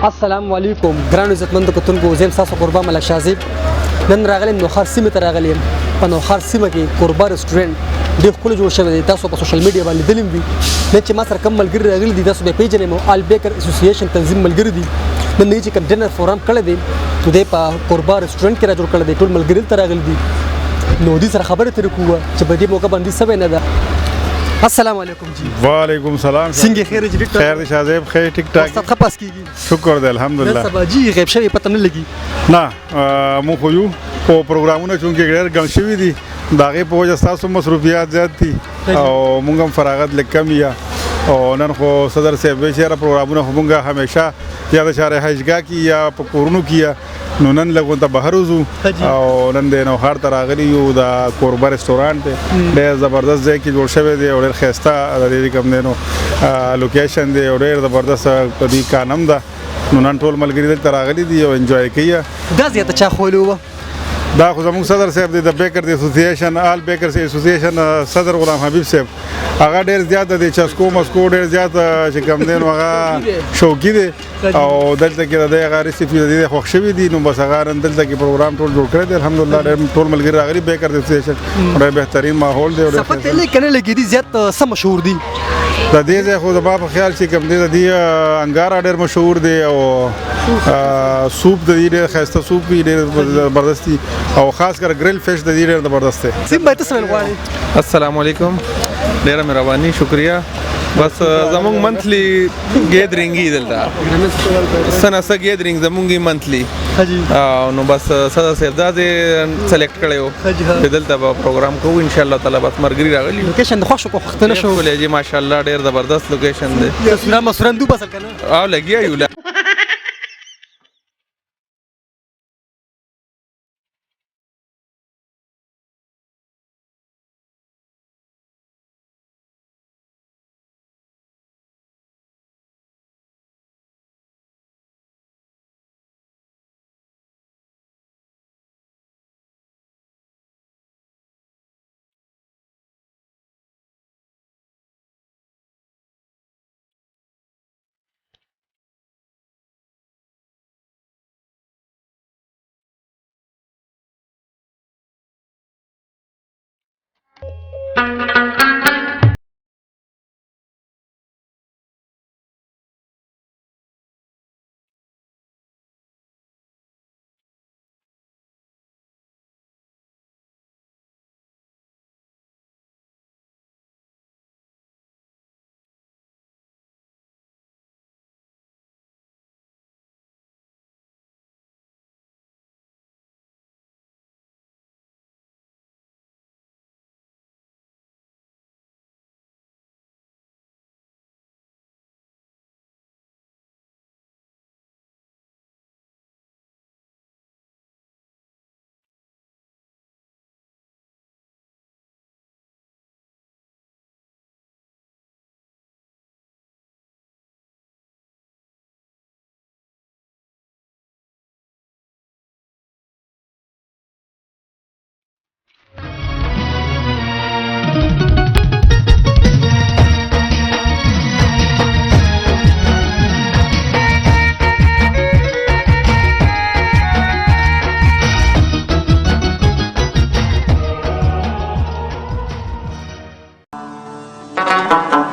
السلام علیکم ګران عزتمند کتونکو زم تاسو قربان ملک شازیب نن راغلم نو خار سیمه ته راغلم په نو خار سیمه کې قربان رستورانت ډېر خپل جوړ شوی دی تاسو په سوشل میډیا باندې دلیم وي نه چې ما سره کم ملګری راغلي دي تاسو به پیژنئ مو آل بیکر اسوسییشن تنظیم ملګری دي نن نه چې کوم ډینر فورم کړی دی نو د په قربان رستورانت کې را جوړ کړی دی ټول ملګری ته راغلي دي نو دې سره خبره ترې کوه چې په دې موقع باندې سبه نه ده السلام علیکم جی وعلیکم السلام څنګه خیر جی خیر دی شازیب خیر ټیک ټاک تاسو خپاس کیږي شکر دی الحمدلله سبا جی غیب شوی پته نه لګي نه مو خو یو په پروګرامونو چونکې ډېر ګڼ شوي دي د هغې په وجه ستاسو مصروفیات زیات دي او موږ هم فراغت لږ کم یا او نن خو صدر صاحب چېرې پروګرامونه خو موږ همیشه یا د شارحهجګاه کې یا په کورونو کې یا نو نن لږ ته بهر وځو او نن د نوښار ته راغلي یو د کوربه رستورانټ دی ډېر زبردست ځای کې جوړ شوی دی او ډېر ښایسته د دې کوم دی نو لوکیشن دی او ډېر زبردست په دې کانم ده نو نن ټول ملګري دلته راغلي دي او انجوای کوي دا زیاته چا خولی وه دا خو زموږ صدر صاحب دی د بیکر د اسوسییشن آل بیکرز اسوسییشن صدر غلام حبیب صاحب هغه ډېر زیات دی چسکو مسکو ډېر زیات چې کوم دی نو هغه شوقي دی او دلته کې د هغه ریسیپي د دې خوښ شوي دي نو بس هغه نن دلته کې پروګرام ټول جوړ کړی دی الحمدلله ډېر ټول ملګري راغلي بیکر د اسوسییشن ډېر بهترین ماحول دی صفت لیک نه لګي دي زیات څه مشهور دي د دې ځای خو زما په خیال چې کوم دی د دې انګاره ډېر مشهور دی او سوپ د دې ډېر ښایسته سوپ وي ډېر زبردست دي او خاص کر ګریل فش د دې ډېر زبردست دی سیم باید څه ویل غواړي السلام علیکم ډېره مهرباني شکریہ بس زمونږ منثلی ګیدرینګ یې دلته سنه ګیدرینګ زمونږ یې منثلی نو بس صدر صاحب دا دې سلیکټ کړی و چې دلته به پروګرام کوو انشاءالله تعالی بس ملګري راغلي لوکیشن د خوښ کو وختونه شو جی ماشاءالله ډېر زبردست لوکیشن دی سنا مسرندو بس کنه او لګیا یو Thank you.